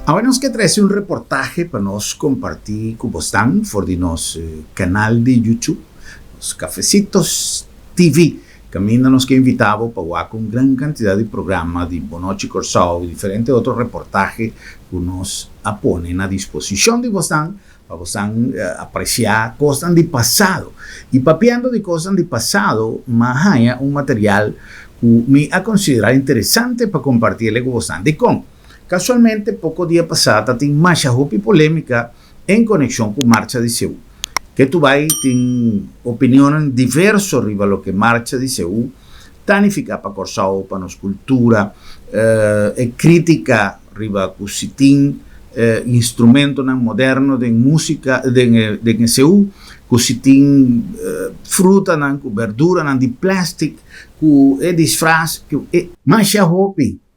Ahora nos que trae un reportaje para nos compartir con vosotros por nos canal de YouTube, los Cafecitos TV. Camina nos que invitamos para con gran cantidad de programas de Bonochi Corsao y diferentes otros reportajes que nos ponen a disposición de vosotros para vosotros apreciar cosas del pasado. Y papeando de cosas del pasado, más hay un material que me ha considerado interesante para compartirle con vosotros. De con casualmente, poco día pasado, tem mucha polémica en conexión con marcha de Seúl. Que tu vai tem opinión diversa sobre lo que marcha de Seúl significa para Corsao, para nos cultura, crítica riba cusitín instrumento moderno de música de Seúl, cusitín fruta, verdura, de plástico, disfraz, mucha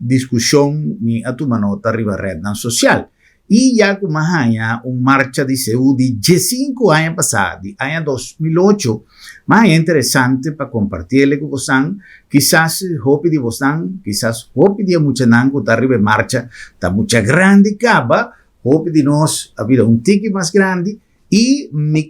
discusión ni a tu manota arriba red social. Y ya como haya marcha de Seúl de 15 años pasado, de año 2008, más interesante para compartirle con vosotros, quizás hopi de vosotros, quizás hopi de mucha nango está arriba marcha, está mucha grande caba, hopi de nos ha habido un tique más grande, y me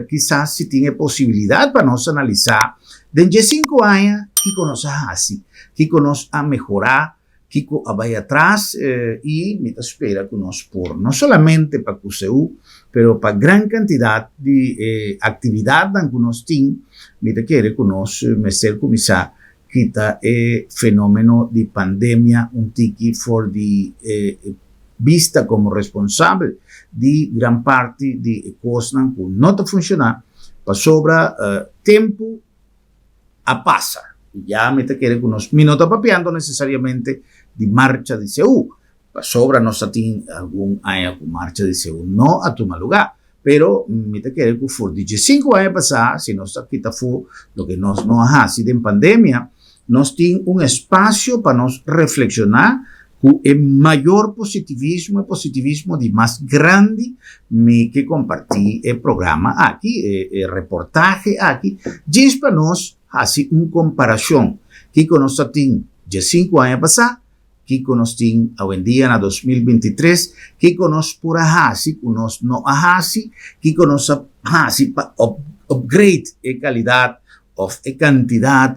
quizás si tiene posibilidad para nos analizar de 15 años que conoce así, que conoce a mejorar, que vaya atrás y me espera que nos por no solamente para QCU, pero para gran cantidad de actividad que nos tiene, me quiere que nos meser comisar quita fenómeno de pandemia un tiki for de vista como responsable de gran parte de cosas que no te funciona para sobra tiempo a pasar. Ya me te quiere que nos minutos papeando necesariamente de marcha de Seúl. Para sobra no se tiene algún año con marcha de Seúl, no a tu mal lugar. Pero me te quiere que por 15 años pasar, si nos quita fue lo que nos no hace en pandemia, nos tiene un espacio para nos reflexionar con el mayor positivismo, de más grande que compartí el programa aquí, el reportaje aquí, y para nos hace una comparación que con nosotros tiene 5 años pasar, que con nosotros hoy en día en 2023, que con nosotros por ahasi, que nos no ahasi, que con nosotros ahasi para upgrade de calidad, de cantidad,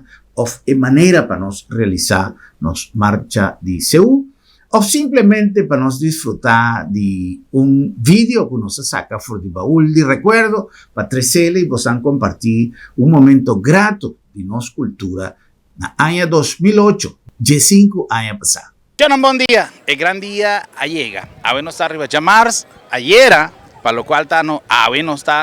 de manera para nos realizar nos marcha de Seúl, o simplemente para nos disfrutar de un vídeo que nos saca por el baúl de recuerdo, para trecerle y vos han compartir un momento grato de nos cultura en el año 2008, 15 años pasado. Un buen día, el gran día llega. A ver, nos está arriba llamarse ayer, para lo cual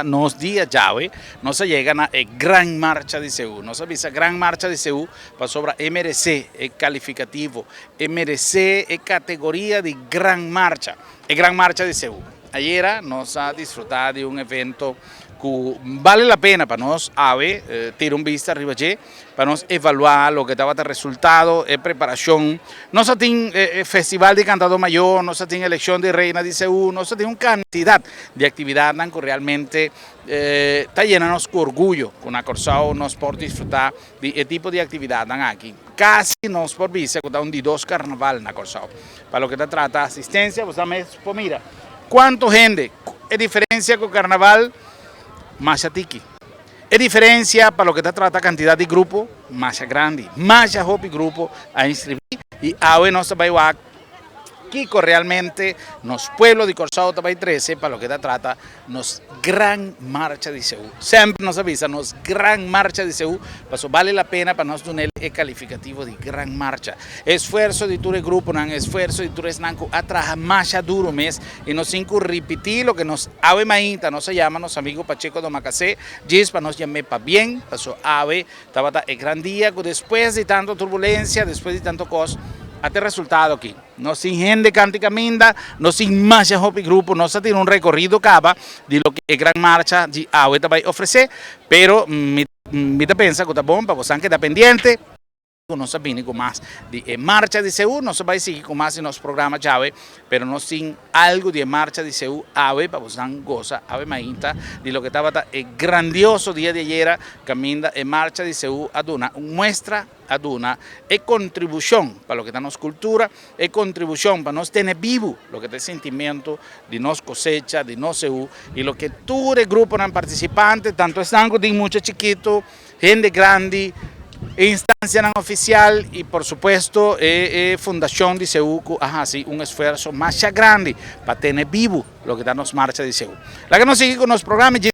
nos días llave, no se llegan a gran marcha de Seúl. Nos avisa gran marcha de Seúl para sobre MRC, el calificativo, MRC, el categoría de gran marcha, el gran marcha de Seúl. Ayer nos ha disfrutado de un evento que vale la pena para nos tirar un vista arriba allí, para nos evaluar lo que estaba el resultado, preparación. Nos tiene festival de cantado mayor, nos tiene elección de reina de Seúl, nos tiene una cantidad de actividades que realmente está llena de orgullo con la Corsao nos por disfrutar de este tipo de actividad aquí. Casi nos por vista que un de 2 carnaval en la Corsao. Para lo que te trata asistencia, pues mira, cuánto gente, es diferencia con carnaval, más tiki. Es diferencia para lo que te trata cantidad de grupo, más grande, más hopi grupo a inscribir y ahora no se va a Kiko realmente nos pueblo de Corsao Tabay 13 para lo que te trata nos gran marcha de Seúl. Siempre nos avisa nos gran marcha de Seúl, paso vale la pena para nos tener el calificativo de gran marcha. Esfuerzo de tu grupo, esfuerzo de tu nanco atraja más duro mes y nos repetir lo que nos ave maíta, nos llama nos amigo Pacheco de Macacé, Gis para nos llamé para bien, paso ave, estaba el gran día después de tanta turbulencia, después de tanto cos. Este resultado aquí, no sin gente cántica minda, no sin más hopi grupo, no se tiene un recorrido cava de lo que es gran marcha de ahorita va a ofrecer, pero me pensa que está bom para vos que está pendiente. no sabini con más de marcha de Seúl, no se va a seguir con más en los programas llave, pero no sin algo de marcha de Seúl, ave, para vos dan goza, ave mainta, de lo que estaba el grandioso día de ayer, caminda en marcha de Seúl, aduna, muestra, aduna, es contribución para lo que está en nos cultura, es contribución para nos tener vivo, lo que está el sentimiento de nos cosecha, de nos Seúl, y lo que todo el grupo eran participantes, tanto están de mucho chiquito, gente grande, instancia oficial y por supuesto Fundación de Seúl hace un esfuerzo más grande para tener vivo lo que está en las marchas de Seúl. La que nos sigue con los programas y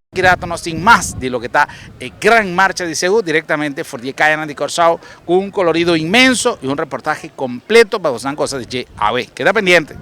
nos sin más de lo que está en Gran Marcha de Seúl directamente por die Cayana de Corsao con un colorido inmenso y un reportaje completo para vos cosas de JAV. Queda pendiente.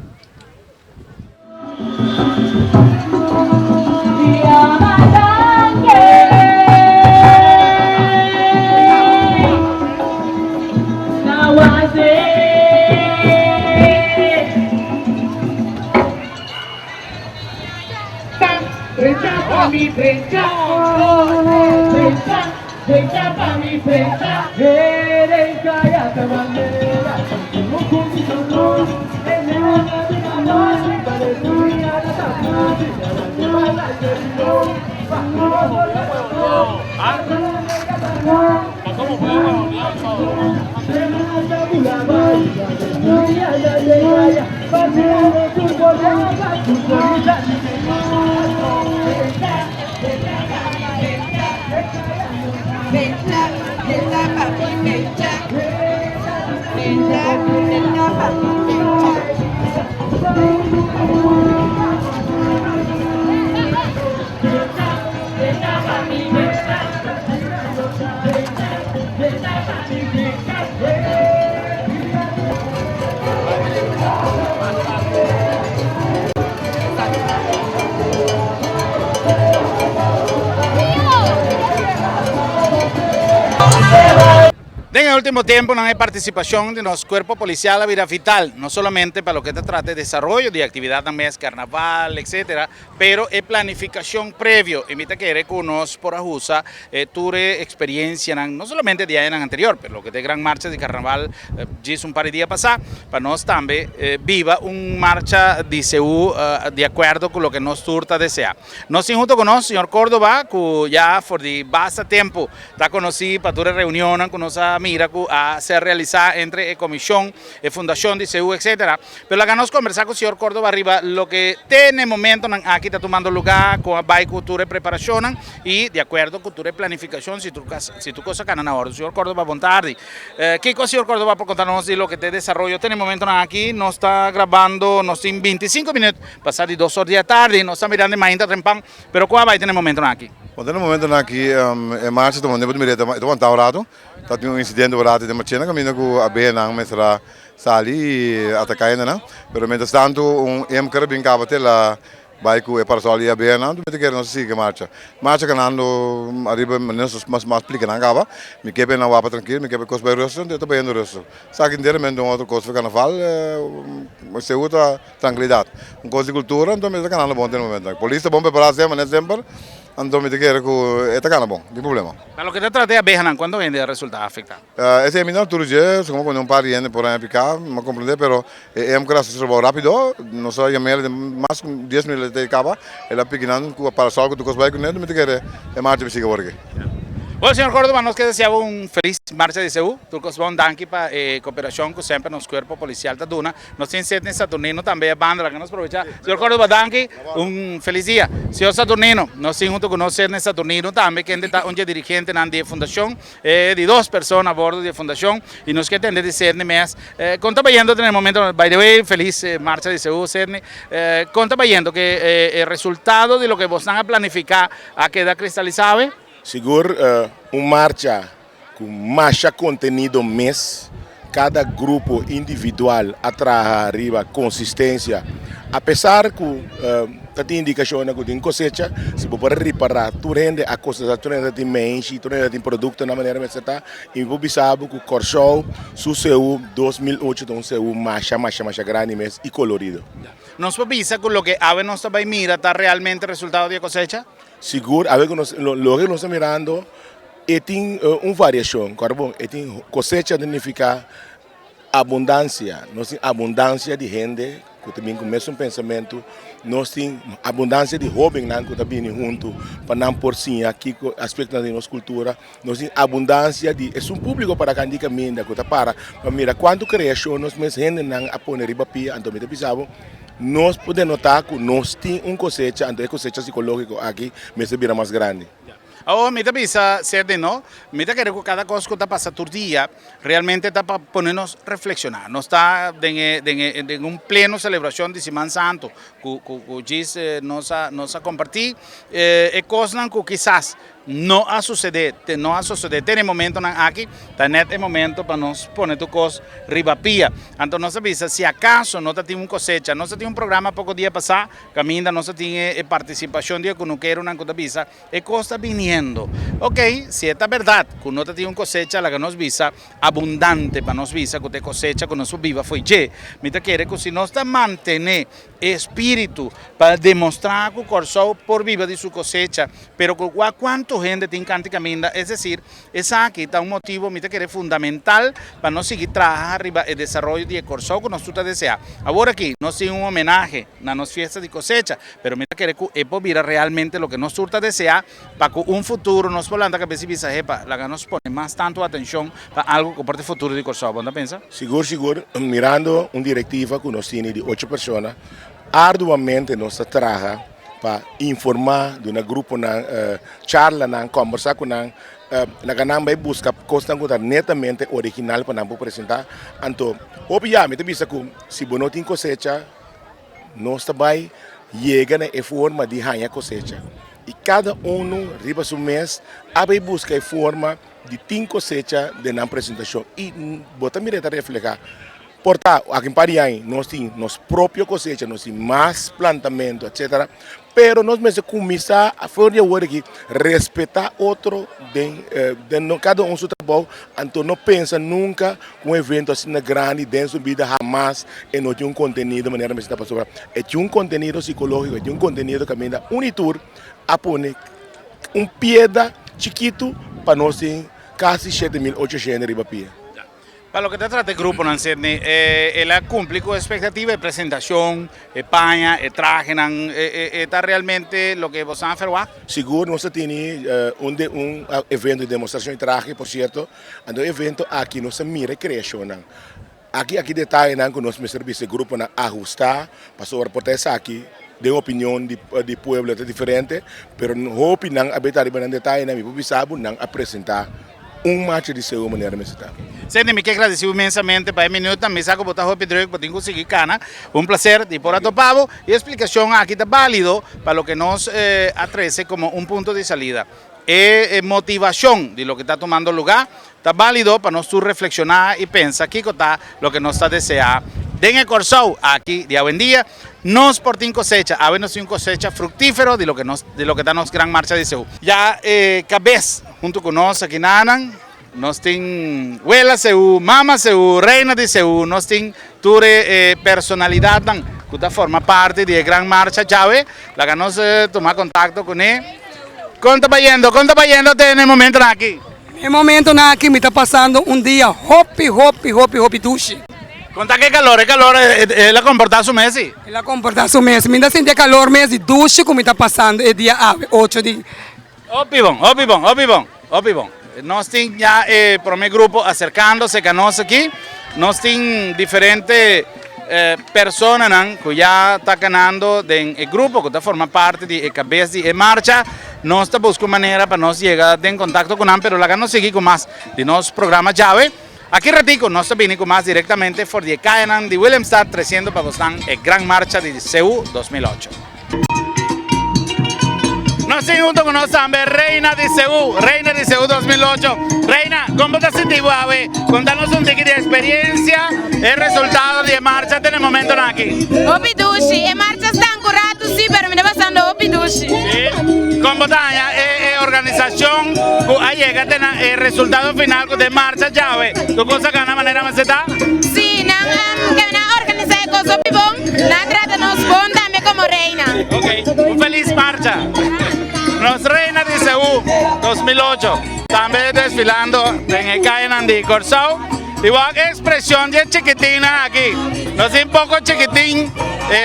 En el último tiempo no hay participación de los cuerpos policiales a vida vital, no solamente para lo que se trata de desarrollo de actividad también es carnaval, etcétera, pero es planificación previo. Invita que reconos por ajusa, tuve experiencia no solamente de año anterior, pero lo que de gran marcha de carnaval es un par de días pasado, para nos también viva un marcha de Seúl de acuerdo con lo que nos turta desea. Nos junto con nosotros, señor Córdoba, que ya por de basta tiempo está conocido para tuve reunión con nosotros mira a ser realizada entre Comisión, Fundación de Seúl, etcétera. Pero la que nos conversar con el señor Córdoba arriba, lo que tiene momento aquí está tomando lugar con la cultura de preparación y de acuerdo con cultura de planificación, si tu cosa canan ahora. Señor Córdoba, buenas tardes. ¿Qué cosa, señor Córdoba, por contarnos de lo que te desarrollo? Tiene momento aquí, nos está grabando, nos en 25 minutos, pasar de 2 horas de la tarde, nos está mirando en Mainta Trempan, pero ¿cuál va a tener momento aquí? Want in het moment aqui em março estamos indo para então tá orado tá tendo incidente orado de machina caminho com a bem mas lá sali atacar ainda pero mientras tanto MKR bem cá bater lá vai com para só ali a bem não tu quer não sei que marcha canando arriba mas mais explica não acaba me quer na wapa tranquilo me quer coisa bem rosto eu tô bem no rosto sabe que inteiramente outra coisa para carnaval se usa tranquilidade coisa de cultura então me tá canando bom no momento polícia bom preparar sempre Então me dizer que está ganhando bom, não problema. Para lo que te trate a Bejanan, ¿cuándo vende el resultado afectado? Esse é menino todo dia, como quando par viene por aí picar, me compreender, pero é um cara se trabalha rápido, não só chamar mais 10 minutos de acaba, ela pequenando para só que tu consegue com ele, me dizer é mais difícil agora. Bueno, señor Córdoba, nos que deseaba un feliz marcha de Seúl. Turcos von Danki para cooperación con siempre nos cuerpo policial de Duna. Nos tiene Sidney Saturnino también banda la que nos aprovecha. Señor Córdoba, Danki, un feliz día. Señor Saturnino, nos tiene junto con nos Sidney Saturnino también que es un dirigente de fundación de 2 personas a bordo de fundación y nos que atender de Sidney mes. Conta bayendo en el momento, by the way, feliz marcha de Seúl, Sidney. Conta bayendo que el resultado de lo que vos van a planificar a quedar cristalizado. Seguro marcha com mais contenido mês, cada grupo individual atrás arriba consistência, apesar que tem indicação que tem cosecha, se for reparar, tu rende a coisa, tu rende de menche, tu rende de produto na maneira que está, e você sabe que o Corsol, su Seúl 2008 um Seúl mais grande mês e colorido. Nos avisa con lo que ave nos va a mirar, ¿está realmente resultado de cosecha? Seguro, a ver lo que nos está mirando e tem uma variação, claro, e tem cosecha significa abundância, nós temos abundância de gente, que também começa um pensamento, nós temos abundância de jovens que também junto, para não por sim, aqui aspecto da nossa cultura, nós temos abundância de, é um público para quem caminha, que para mira, quando criação, nós mesmos gente não apone riba pia, então me pensava, nós podemos notar que nós temos uma cosecha, então é cosecha psicológica aqui, mas vira mais grande. Oh, mita bisa ser de no, mita querer que cada cosa que está pasando todo día realmente está para ponernos a reflexionar. No está en un pleno celebración de Simán Santo, que Gis nos ha compartido, cosas que quizás no ha sucedido en el momento aquí, está en el momento para nos poner tu cosa ribapía. Entonces no se avisa, si acaso no tiene un cosecha, no se tiene un programa poco día pasado, camina, no se tiene participación de que no quiere una cosa visa, cosa viniendo. Ok, si es verdad que no tiene un cosecha, la que nos visa abundante para nos visa, que te cosecha que nos viva fue ye, mira quiere que si no está mantener espíritu para demostrar que el corazón por viva de su cosecha, pero cuánto gente tiene que caminar, es decir, esa aquí está un motivo que es fundamental para no seguir trabajando arriba el desarrollo del corazón que nosotros deseamos. Ahora aquí no es un homenaje a las fiestas de cosecha, pero mira que es por vivir realmente lo que nosotros deseamos para que un futuro nos volanda que precisa la que nos pone más tanto atención para algo que por el futuro del corazón. ¿Vos no piensas? Seguro, mirando una directiva que nos tiene de 8 personas, arduamente nos trabaja para informar de un grupo, charla, conversar con na ganang vai buscar coisas que netamente original para não apresentar. Então, obviamente, bisa que se você não tem cosecha, nós também chega na forma de ganhar cosecha. E cada riba seu mês, vai buscar a forma de ter cosecha de na apresentação. E bota me refletir. Portanto, aqui em Parião, nós temos nossa própria cosecha, nós temos mais plantamento, etc. Pero nós mesmos começar a fazer o que respeitar outro, cada seu trabalho, então não pensa nunca um evento assim grande, dentro da vida, jamais, e não tem um conteúdo de maneira mais para sobrar. É um conteúdo psicológico, é um conteúdo que ainda unitur a pôr pieda chiquito para nós ter quase 7.800 riba pia. Para lo que te trata el grupo, Sydney, él cumple con expectativa de presentación, España, traje, está realmente lo que vos han hecho. Seguro, nós temos um evento de demonstração de traje, por certo, e o evento aqui nós mira criação. Aqui detalhe que nós serviço de grupo ajustar, para sobreportar isso aqui. De opinião de pueblo é diferente, mas não opinião habitar em detalhe, não me sabe não apresentar marcha de seu maneira mais está. Sydney, me quero agradecer imensamente para el minuto, me saco botar o Pedro para conseguir cana. Un placer de por atopado y explicación aquí está válido para lo que nos atrece como un punto de salida. Motivación de lo que está tomando lugar, está válido para nosotros reflexionar y pensar aquí está lo que nos está deseando. Den el corazón aquí de hoy en día, nos por tin cosecha, a ver, nos un cosecha fructífero de lo que está nos gran marcha de Seúl. Ya cabez junto con nosotros aquí nanan, nos tin huela Seúl, mama Seúl, reina de Seúl, nos tin ture personalidad que forma parte de gran marcha llave, la que nos toma contacto con él. ¿Cuánto va yendo en el momento aquí? En el momento aquí me está pasando un día hopi dushi. Conta que calor, la comportar su mes. La comportar su mes, me da sentir calor mes de dushi como está pasando el día 8 de. Opi bon. Nos tienen ya por mi grupo acercándose a nosotros aquí. Nos tienen diferentes personas que ya están ganando del grupo, que está formando parte de cabeza de marcha. Nos está buscando manera para nos llegar en contacto con él, pero la que nos sigue con más de nuestro programa llave. Aquí ratico nos viene con más directamente por de Caenan de Willemstad 300 para gozar el Gran Marcha de Seúl 2008. Nos sigue junto con nosotros también Reina de Seúl 2008. Reina, ¿cómo te sentís, Ave? Contanos un poquito de experiencia, el resultado de marcha en el momento aquí. Opidushi, la marcha está ancurada, sí, pero me está pasando Opidushi. Sí, ¿cómo está la organización que llega a el resultado final de marcha llave? ¿Tú cosa gana manera más está? Sí, que organizar con Opibón, la trata nos pon también como reina. Ok, un feliz marcha. Nos Reina de Seúl 2008, también desfilando en el Calle de Corsao. Igual que expresión de chiquitina aquí, nos un poco chiquitín,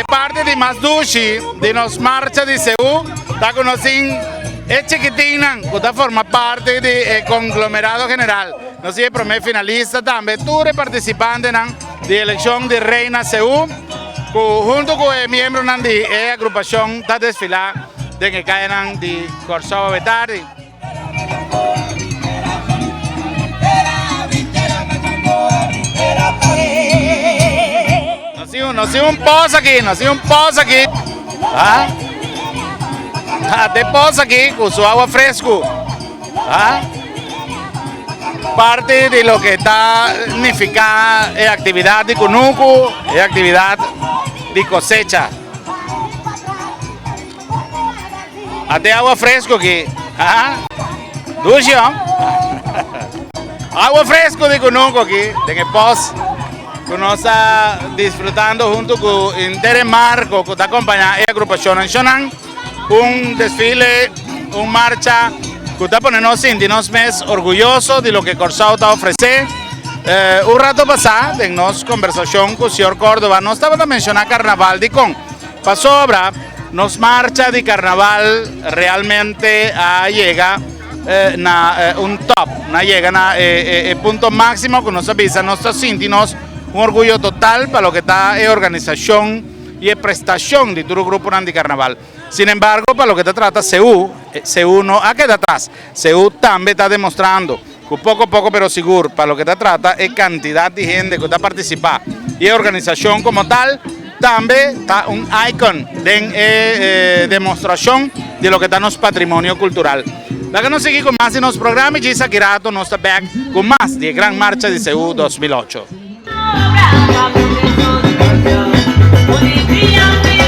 parte de más dushi, de nos marcha de Seúl, está conociendo, es chiquitina, que forma parte del conglomerado general. Nos es primer finalista también, tú eres participante de elección de Reina Seúl, junto con el miembro de la agrupación está desfilando de que caen de Corsao Betari. Nos hizo un pozo aquí, ¿ah? De pozo aquí con su agua fresco, ¿ah? Parte de lo que está significada la actividad de Cunuco, la actividad de cosecha. De agua fresco aquí, ¿ah? Ducho, agua fresco de Cunuco aquí, de que pozo. Que nos está disfrutando junto con Interés Marco, que está acompañando la agrupación nacional, un desfile, una marcha que está poniendo sentirnos más orgullosos de lo que Corsao está ofreciendo. Un rato pasado, en nuestra conversación con el señor Córdoba, nos estaba a mencionar carnaval de con. Pasó ahora, nos marcha de carnaval realmente llega un top, llega el punto máximo que nos avisa, nos está sintiendo un orgullo total para lo que está en organización y prestación de todo el grupo de carnaval. Sin embargo, para lo que se trata, Seúl no ha quedado atrás. Seúl también está demostrando que poco a poco, pero seguro, para lo que se trata, es cantidad de gente que está participando. Y la organización como tal, también está un icon de demostración de lo que está en nuestro patrimonio cultural. Déjanos seguir con más de nuestro programa y Gisa Kirato nos está back con más de Gran Marcha de Seúl 2008. Yeah.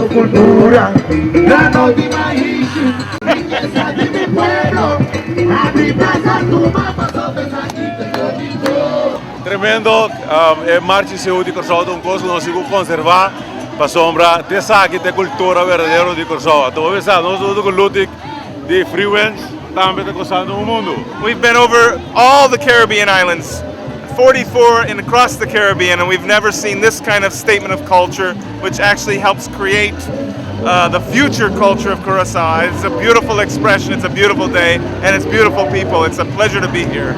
Cultura, grano de maíz, riqueza de mi pueblo, abre plaza tu mapa, Tremendo, é Marcha de Seú de Corsol, um coisa que nós vamos conservar para sombra, ter saque, ter cultura verdadeira de Corsol. Então, nós estamos com Ludwig de Freewens, também está gostando do mundo. We've been over all the Caribbean islands, 44 and across the Caribbean, and we've never seen this kind of statement of culture, which actually helps create the future culture of Curaçao. It's a beautiful expression, it's a beautiful day, and it's beautiful people. It's a pleasure to be here.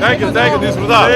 Thank you, disfrutar.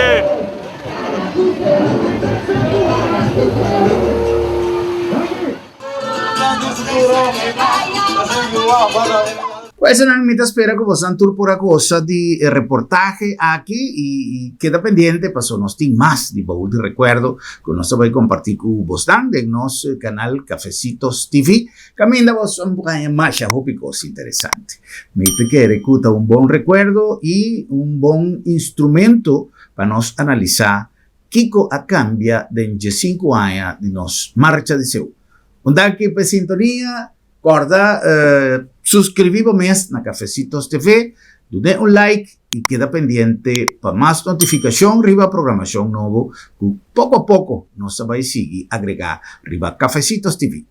Questa è una meta, spera che possano turpura cosa di reportaje aquí y queda pendiente para sonos más de baúl de recuerdo que nos voy a compartir con Bostan de nos canal Cafecitos TV. Camina vos un poco más cosas interesantes. Me que recuta un buen recuerdo y un buen instrumento para nos analizar Kiko a cambia de 5 años de nos marcha de Seú. Un daqui per sintonia, corda suscribimos na Cafecitos TV, dê un like y queda pendiente para más notificación riba programación nuevo que poco a poco nos va a seguir agregar riba Cafecitos TV.